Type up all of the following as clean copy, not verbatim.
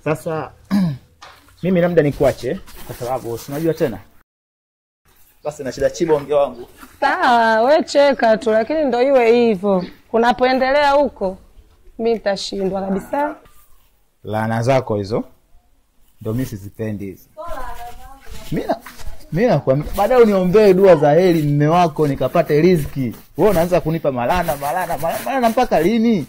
Sasa mimi labda nikuache kwa sababu unajua tena. Basi na shida chibo ongea wangu. Sawa, wewe cheka tu lakini ndio iwe hivyo. Kunapoendelea huko mimi nitashindwa kabisa. Laana zako hizo ndio mimi sizipendi hizo. Mimi nakwambia baadaye uniombee dua za heri mume wako nikapate riziki. Wewe unaanza kunipa malana mpaka lini?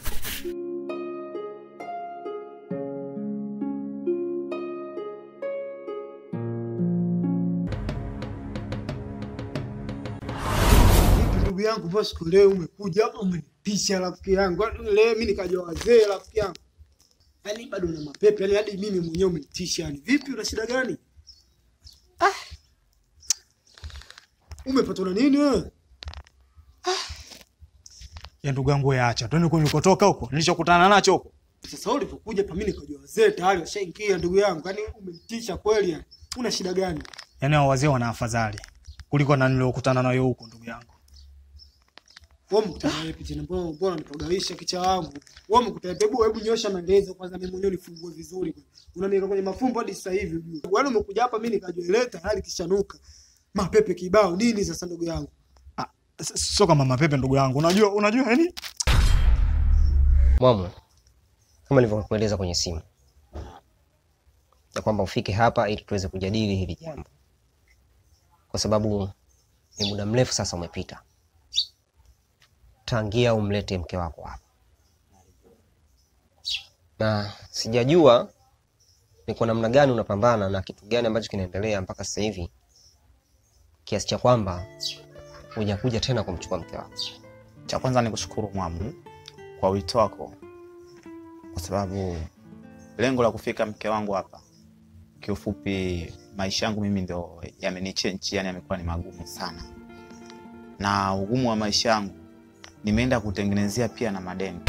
Ndugu yangu boss, leo umekuja hapa umenipisha rafiki yangu. Leo mimi nikaja wazee rafiki yangu. Yaani bado na mapepe, yaani hadi mimi mwenyewe umenitisha. Yaani vipi, una shida gani? Umepatwa na nini wewe? Ya ndugu yangu yaacha. Twende kule nilikotoka huko. Nilichokutana nacho huko. Sasa ulipokuja hapa mimi nikaja wazee tayari washaingia ndugu yangu. Yaani umenitisha kweli yani. Una shida gani? Yaani hao wazee wana afadhali kuliko na niliyokutana nayo huko ndugu yangu. Wewe mkutana wapi tena? Mbona nipagawisha kicha wangu? Wewe mkutana hebu nyosha maelezo kwanza mimi mwenyewe nifungue vizuri. Unaniweka kwenye mafumbo hadi sasa hivi ujue. Wewe umekuja hapa mimi nikajoeleta hali kishanuka. Mapepe kibao nini sasa ndugu yangu? Sio kama mapepe ndugu yangu. Unajua yani? Mwamu, kama nilivyokueleza kwenye simu, ya kwamba ufike hapa ili tuweze kujadili hili jambo. Kwa sababu ni muda mrefu sasa umepita tangia umlete mke wako hapa. Na sijajua ni kwa namna gani unapambana na kitu gani ambacho kinaendelea mpaka sasa hivi kiasi cha kwamba hujakuja tena kumchukua mke wako. Cha kwanza nikushukuru Mwamu kwa wito wako. Kwa sababu lengo la kufika mke wangu hapa, kiufupi maisha yangu mimi ndio yamenichange, yani yamekuwa ni magumu sana. Na ugumu wa maisha yangu nimeenda kutengenezea pia na madeni.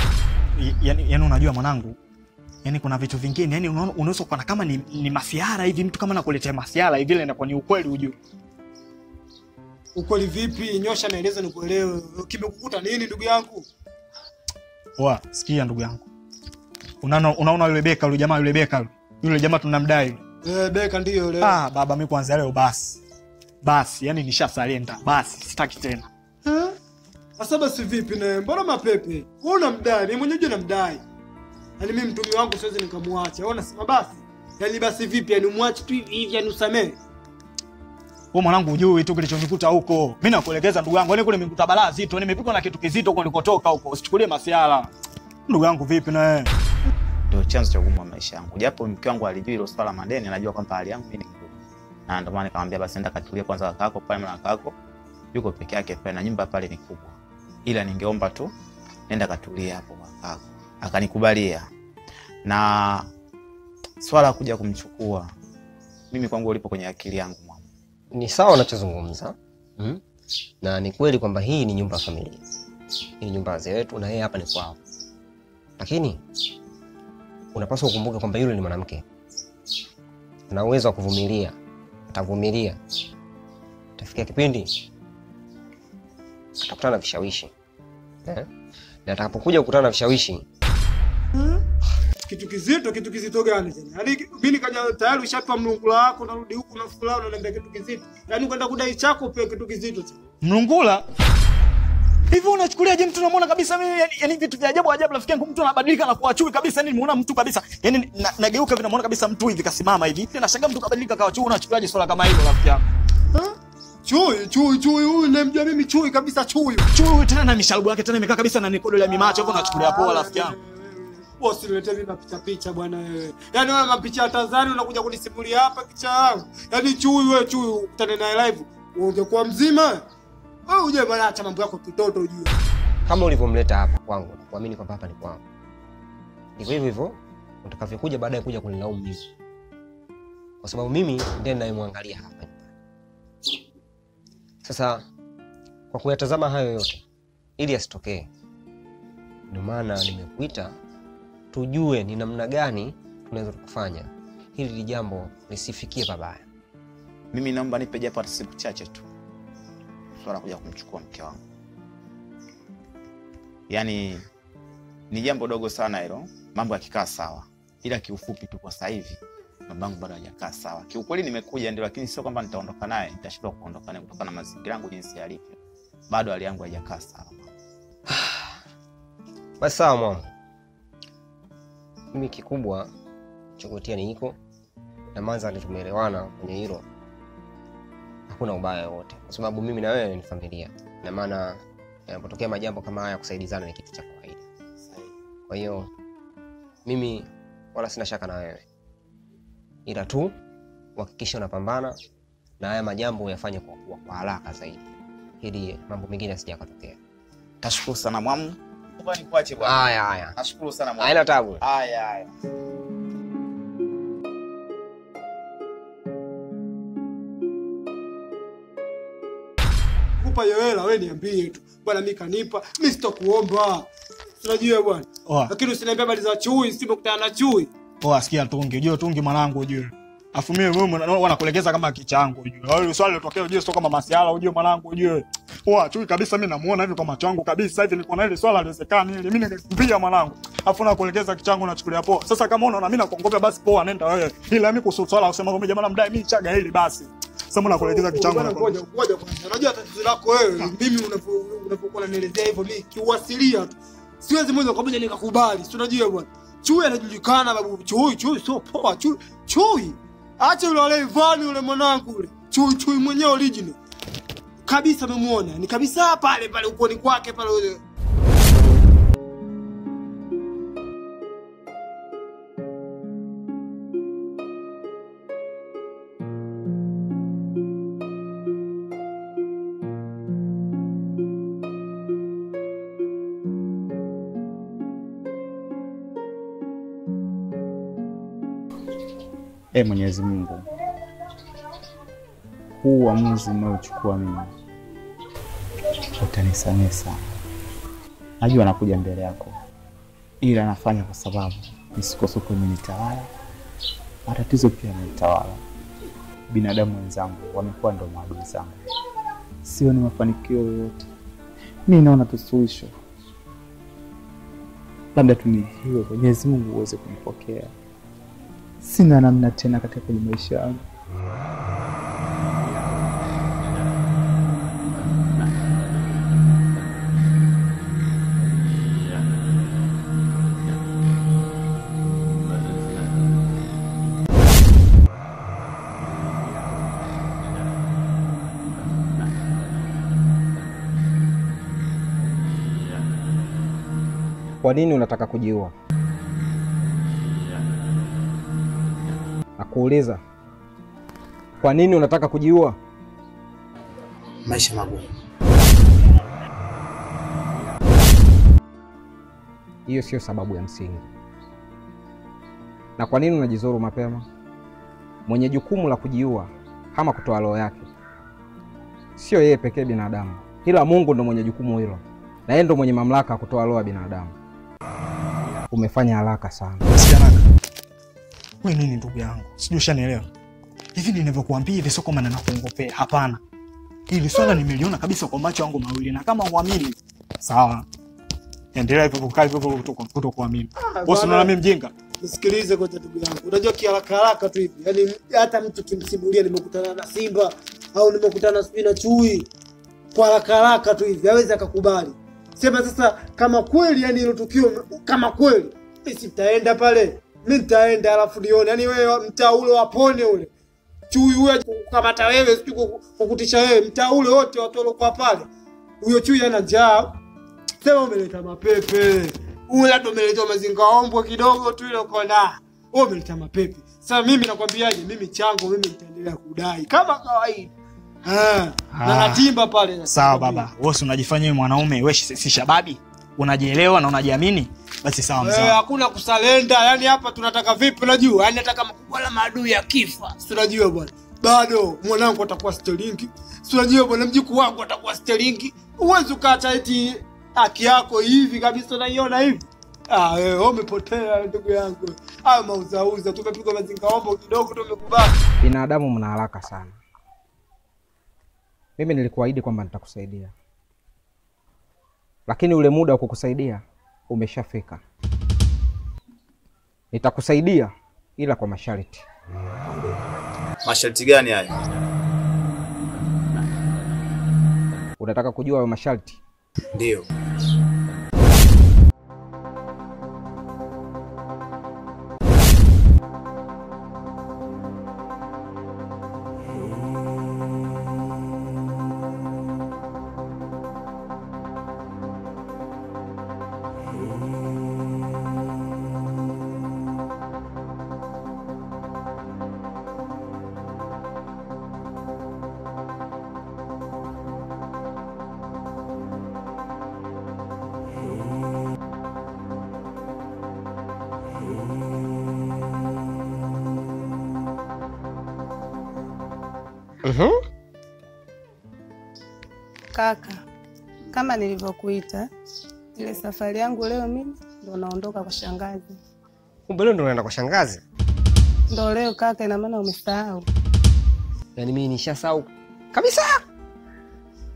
Yani unajua mwanangu, yani kuna vitu vingine, yani unaweza kuona kama ni masiara hivi, mtu kama anakuletea masiara hivi ile inakuwa ni ukweli ujue. Ukweli vipi? Nyosha maelezo nikuelewe. Kimekukuta nini ndugu yangu? Sikia ndugu yangu. Unaona yule Beka, yule jamaa yule jamaa tunamdai yule. Beka ndio yule. Baba mimi kwanza leo basi yani nishasalenda, basi sitaki tena. Sasa basi vipi na mbona mapepe? Wewe unamdai, mimi mwenyewe namdai. Yaani mimi mtumi wangu siwezi nikamwacha. Wewe unasema basi. Yaani basi vipi? Yaani umwache tu hivi yani usamee. Wewe mwanangu hujui tu kilichonikuta huko. Mimi nakuelekeza ndugu yangu, yani kule nimekuta balaa zito, nimepigwa na kitu kizito huko nilikotoka huko. Usichukulie masiala. Ndugu yangu vipi na wewe? Ndio chanzo cha ugumu wa maisha yangu. Japo mke wangu alijua hilo swala madeni, anajua kwamba hali yangu mimi ni ngumu. Na ndio maana nikamwambia basi nenda katulia kwanza kakako pale, na kakako yuko peke yake pale na nyumba pale ni kubwa. Ila ningeomba tu nenda katulia hapo kakako. Akanikubalia. Na swala kuja kumchukua mimi kwangu ulipo kwenye akili yangu Mwamu. Ni sawa unachozungumza. Na ni kweli kwamba hii ni nyumba ya familia. Hii ni nyumba ya wazee wetu na yeye hapa ni kwao. Lakini unapaswa kukumbuka kwamba yule ni mwanamke. Ana uwezo wa kuvumilia. Atavumilia. Tafikia kipindi atakutana na vishawishi. Na atakapokuja kukutana na vishawishi, kitu kizito gani tena? Yaani mimi nikaja tayari ushapa mlungula wako, narudi huku na fulani unaambia kitu kizito. Yaani kwenda kudai chako pia kitu kizito tena. Mlungula? Hivi unachukulia je mtu unamuona kabisa mimi yani vitu vya ajabu rafiki yangu, mtu anabadilika na kuwa chui kabisa, yani nimeona mtu kabisa. Yani nageuka hivi namuona kabisa mtu hivi kasimama hivi. Tena nashangaa mtu kabadilika kawa chui, unachukuliaje swala kama hilo rafiki yangu? Chui huyu namjua mimi chui kabisa chui. Chui tena na misharubu yake tena imekaa kabisa na nikodole ya mimacho hapo, unachukulia poa rafiki yangu. Bosi niletee mimi picha bwana wewe. Yaani wewe mapicha ya Tanzania unakuja kunisimulia hapa kicha yangu. Yaani chui ukutane naye live ungekuwa mzima. Wewe uje bwana, acha mambo yako kitoto ujue. Kama ulivyomleta hapa kwangu, kuamini kwamba hapa ni kwangu. Hivyo utakavyokuja baadaye kuja kunilaumu mimi. Kwa sababu mimi ndiye ninayemwangalia hapa nyumbani. Sasa kwa kuyatazama hayo yote ili asitokee, ndio maana nimekuita tujue ni namna gani tunaweza kufanya hili jambo lisifikie babaya. Mimi naomba nipe japo siku chache tu. Swala kuja kumchukua mke wangu. Yaani ni jambo dogo sana hilo, mambo yakikaa sawa. ila kiufupi tu kwa sasa hivi babangu bado hajakaa sawa. Kiukweli nimekuja ndio, lakini sio kwamba nitaondoka naye, nitashindwa kuondoka naye kutokana na mazingira yangu jinsi yalivyo. Bado hali yangu haijakaa sawa. Basi sawa mama. Mimi kikubwa chokotia ni niko na Manzali tumeelewana kwenye hilo. Hakuna ubaya wote. Kwa sababu mimi na wewe ni familia. Na maana yanapotokea majambo kama haya kusaidizana ni kitu cha kawaida. Kwa hiyo mimi wala sina shaka na wewe. Ila tu uhakikishe unapambana na haya majambo uyafanye kwa haraka zaidi. Ili mambo mengine yasije yakatokea. Tashukuru sana mwamu. Ngoja nikuache bwana. Haya. Nashukuru sana mwamu. Haina taabu. Haya. Kupa hela wewe niambie tu. Bwana mimi kanipa, mimi sitakuomba. Unajua bwana. Lakini usiniambie habari za chui, simekutana na chui. Sikia tungi, unajua tungi mwanangu unajua. Afu mimi wanakuelekeza kama kichango unajua. Wale swali lilotokea unajua sio kama masiala unajua mwanangu unajua. Chui kabisa mimi namuona hivi kwa macho yangu kabisa hivi nilikuwa na ile swala liwezekani ile mimi ningekimbia mwanangu. Afu nakuelekeza kichango unachukulia poa. Sasa kama unaona mimi nakuongopea basi poa nenda wewe. Ila mimi kuhusu swala usema kwamba jamaa mdai mimi chaga hili basi. Sasa mbona kuelekeza kichango? Ngoja kwanza. Unajua tatizo lako wewe. Mimi unapokuwa unanielezea hivyo mimi kiuasilia tu. Siwezi moja kwa moja nikakubali. Si unajua bwana. Chui anajulikana babu. Chui sio poa. Chui. Acha yule wale Ivani yule mwanangu yule. Chui mwenyewe original. Kabisa memuona. Ni kabisa pale ukoni kwake pale yule. Mwenyezi Mungu, huu uamuzi ninaochukua mimi utanisamehe sana. Najua nakuja mbele yako, ila nafanya kwa sababu nisikosuko imenitawala, matatizo pia yamenitawala. Binadamu wenzangu wamekuwa ndo maadui zangu, sio ni mafanikio yoyote. Mimi naona tusuluhisho, labda tunihiwe Mwenyezi Mungu uweze kunipokea. Sina namna tena katika kwenye maisha yangu. Kwa nini unataka kujiua? Nakuuliza. Kwa nini unataka kujiua? Maisha magumu. Hiyo sio sababu ya msingi. Na kwa nini unajizuru mapema? Mwenye jukumu la kujiua kama kutoa roho yake sio yeye pekee binadamu, ila Mungu ndo mwenye jukumu hilo. Na yeye ndo mwenye mamlaka ya kutoa roho ya binadamu. Umefanya haraka sana. Sijaraka. Wewe nini ndugu yangu? Sijui ushanielewa. Hivi ninavyokuambia hivi sio kama ninakuongopea, hapana. Hili swala nimeliona kabisa kwa macho yangu mawili na kama huamini, sawa. Endelea hivyo kukaa hivyo kutokuamini. Wewe unaona mimi mjinga? Nisikilize kwa ndugu yangu. Unajua kiharaka tu hivi. Yaani hata mtu kimsimulia nimekutana na simba au nimekutana na chui. Kwa haraka tu hivi hawezi akakubali. Sema sasa kama kweli yani hilo tukio kama kweli mimi sitaenda pale. Mimi nitaenda alafu nione yani wewe mtaa ule wapone ule. Chui huyo kukamata wewe sio kukutisha wewe mtaa ule wote watu walikuwa pale. Huyo chui ana njaa. Sema umeleta mapepe. Ule ndo umeleta mazingaombwe kidogo tu ile uko na. Wewe umeleta mapepe. Sasa mimi nakwambiaje mimi chango mimi nitaendelea kudai kama kawaida. Na natimba pale. Sawa baba. Wewe unajifanya wewe mwanaume, wewe si shababi. Unajielewa na unajiamini. Basi sawa mzee. Hakuna kusalenda. Yaani hapa tunataka vipi unajua? Yaani nataka makubwa la maadui ya kifa. Si unajua bwana. Bado mwanangu atakuwa sterlingi. Si unajua bwana mjukuu wangu atakuwa sterlingi. Uwezo ukaacha eti haki yako hivi kabisa unaiona hivi. Wewe umepotea ndugu yangu. Mauzauza tumepigwa mazingaombo kidogo tumekubali. Binadamu mna haraka sana. Mimi nilikuahidi kwamba nitakusaidia. Lakini ule muda wa kukusaidia umeshafika. Nitakusaidia ila kwa masharti. Masharti gani haya? Unataka kujua hayo masharti? Ndio. Kaka, kama nilivyokuita, ile safari yangu leo mimi ndo naondoka kwa shangazi. Kumbe leo ndo unaenda kwa shangazi? Ndo leo kaka, ina maana umesahau? Yaani mimi nishasahau kabisa.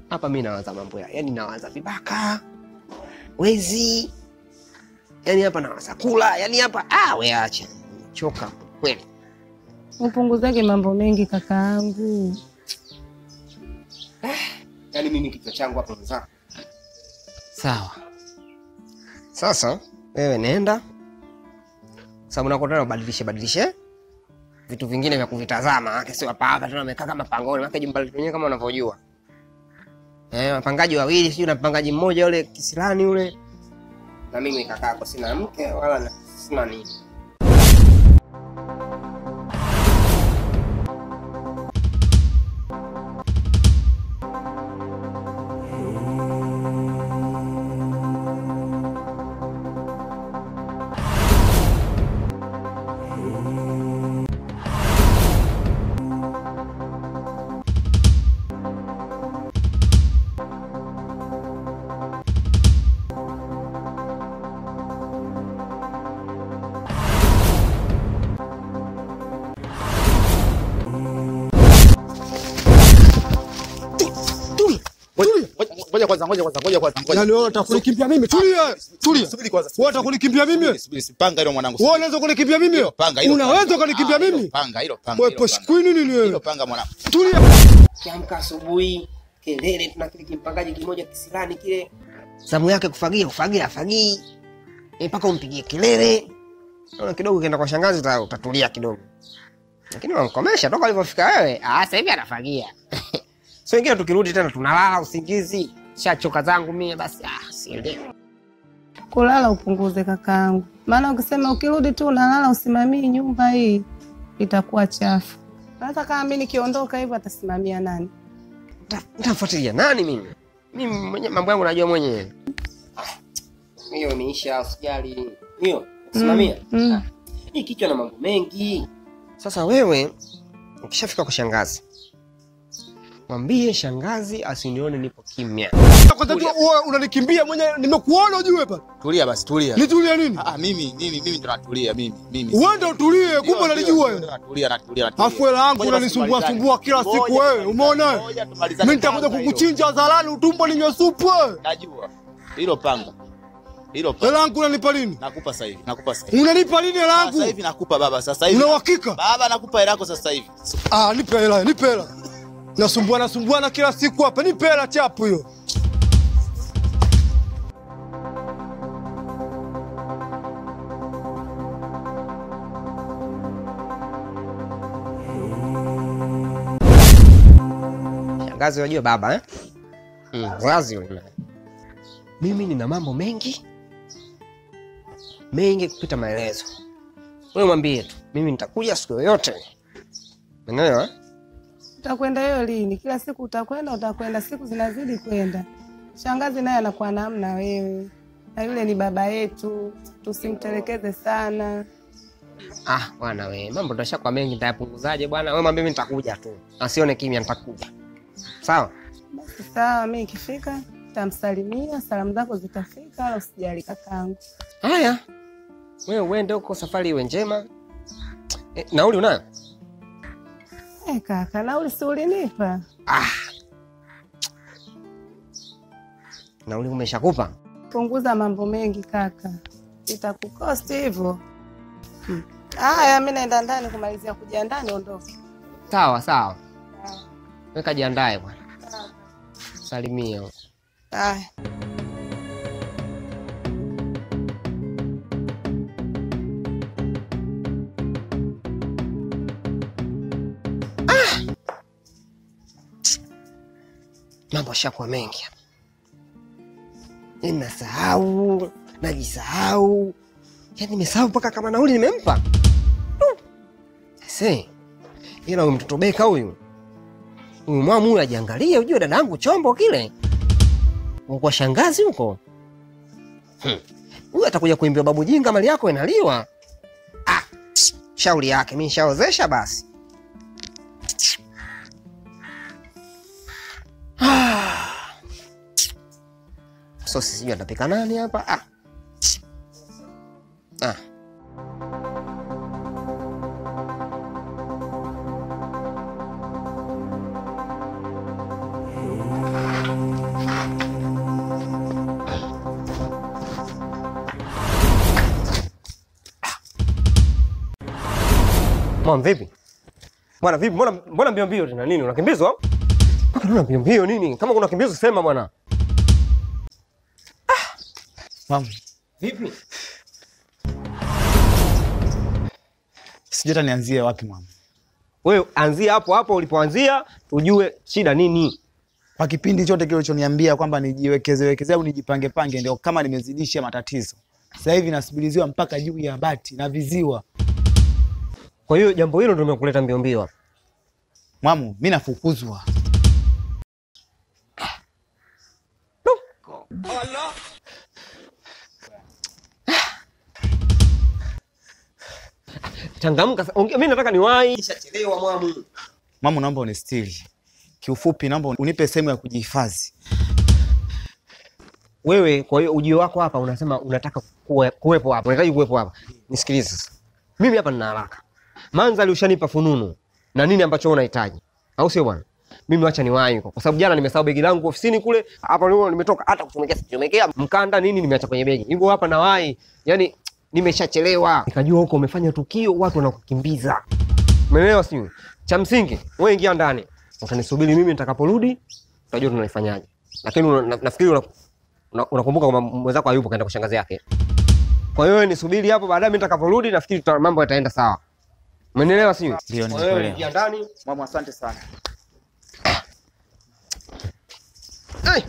Hapa mimi nawaza mambo ya, yaani nawaza vibaka, wezi. Yaani hapa nawaza kula, yaani hapa we acha. Choka kweli. Upunguzake mambo mengi kaka yangu. Yaani mimi kichwa changu hapa mzaa. Sawa. Sasa wewe nenda. Sababu nakotana ubadilishe vitu vingine vya kuvitazama. Sio hapa tena amekaa kama pangoni. Maana jumba lenyewe kama unavyojua. Wapangaji wawili, sio na mpangaji mmoja yule Kisilani yule. Na mimi nikakaa kwa sina mke wala sina nini. Ngoja kwanza. Yaani wewe utakulikimbia mimi? Tulia. Subiri kwanza. Wewe utakulikimbia mimi? Subiri, panga hilo mwanangu. Wewe unaweza kunikimbia mimi? Unaweza kunikimbia mimi? Panga hilo. Wewe posh queen nini wewe? Hilo panga mwanangu. Tulia. Kiamka asubuhi, kelele tuna kile kimpangaji kimoja Kisilani kile. Zamu yake kufagia afagii. Mpaka umpigie kelele. Naona kidogo kienda kwa shangazi utatulia kidogo. Lakini unamkomesha toka alipofika wewe. Sasa hivi anafagia. So ingine tukirudi tena tunalala usingizi. Shachoka zangu mimi basi sielewi. Kulala upunguze kakaangu. Maana ukisema ukirudi tu unalala usimamii nyumba hii itakuwa chafu. Sasa kama mimi nikiondoka hivyo atasimamia nani? Nitafuatilia nani mimi? Mimi mwenye mambo yangu najua mwenyewe. Hiyo imeisha usijali. Hiyo simamia. Hii kichwa na mambo mengi. Sasa wewe ukishafika kwa shangazi, mwambie shangazi asinione nipo kimya. Kwanza tu wewe unanikimbia mwenyewe, nimekuona ujue pale. Tulia basi, tulia. Nitulia nini? Mimi ndo natulia mimi. Wewe ndo utulie, kumbe unalijua wewe. Natulia. Afuela yangu unanisumbua kila siku wewe. Umeona? Mimi nitakuja kukuchinja hadharani utumbo ninywe supu wewe. Najua. Hilo panga. Hela yangu unanipa lini? Nakupa sasa hivi. Unanipa lini hela yangu? Sasa hivi nakupa baba, sasa hivi. Una uhakika? Baba nakupa hela yako sasa hivi. Nipe hela. Nasumbuana kila siku hapa. Nipe hela chapu hiyo. Shangazi unajua baba wazi yule. Mimi nina mambo mengi kupita maelezo. Wewe mwambie tu, mimi nitakuja siku yoyote. Unaelewa? Utakwenda hiyo lini? Kila siku utakwenda, siku zinazidi kwenda. Shangazi naye anakuwa namna wewe. Na yule ni baba yetu, tusimtelekeze sana. Bwana wewe, mambo ndashakuwa mengi nitayapunguzaje bwana? Wewe mwambie mimi nitakuja tu. Asione kimya nitakuja. Sawa? Basi sawa, mimi nikifika nitamsalimia, salamu zako zitafika, wala usijali kakaangu. Haya. Wewe uende huko, safari iwe njema. Nauli unayo? Kaka, nauli si ulinipa? Nauli umeshakupa? Punguza mambo mengi kaka. Itakukosti hivyo. Haya, mimi naenda ndani kumalizia kujiandaa niondoke. Sawa sawa. Weka jiandae bwana. Salimia. Haya. Mambo yashakuwa mengi hapa. Ninasahau, najisahau. Yaani nimesahau mpaka kama nauli nimempa. Sasa, ila huyu mtoto Beka huyu. Huyu mwamu huyu ajiangalie, ujue dadangu chombo kile. Kwa shangazi huko. Huyu atakuja kuimbia babu jinga mali yako inaliwa. Shauri yake, mimi nishaozesha basi. So sijui atapika nani hapa. Mom, vipi? Bwana vipi? Mbona mbio mbio tena nini? Unakimbizwa? Mbona mbio mbio nini? Kama kuna kimbizo sema bwana. Mama, Vipi? sijui hata nianzie wapi mama. Wewe anzia hapo hapo ulipoanzia, tujue shida nini. Kwa kipindi chote kile ulichoniambia kwamba nijiwekeze au nijipange ndio kama nimezidisha matatizo. Sasa hivi nasubiliziwa mpaka juu ya bati na viziwa. Kwa hiyo jambo hilo ndio limekuleta mbio mbio. Mwamu, mimi nafukuzwa. Changamka, mimi nataka niwahi. Nishachelewa mwamu. Mwamu, naomba unistiri. Kiufupi naomba unipe sehemu ya kujihifadhi. Wewe kwa hiyo ujio wako hapa unasema unataka kuwepo hapa. Unahitaji kuwepo hapa. Nisikilize sasa. Mimi hapa nina haraka. Manzali ushanipa fununu na nini ambacho unahitaji. Au sio bwana? Mimi acha niwahi kwa sababu jana nimesahau begi langu ofisini kule. Hapa leo nimetoka hata kuchomekea mkanda nini nimeacha kwenye begi. Hivyo hapa nawahi. Yaani nimeshachelewa. Nikajua huko umefanya tukio watu wanakukimbiza. Umeelewa sio? Cha msingi wewe ingia ndani. Utanisubiri mimi nitakaporudi. Utajua tunaifanyaje. Lakini nafikiri unakumbuka kwamba mwenzako hayupo kaenda kwa shangazi yake. Kwa hiyo nisubiri hapo baadaye mimi nitakaporudi nafikiri mambo yataenda sawa. Umenielewa sio? Ndio nimekuelewa. Ingia ndani. Mama, asante sana. Hey!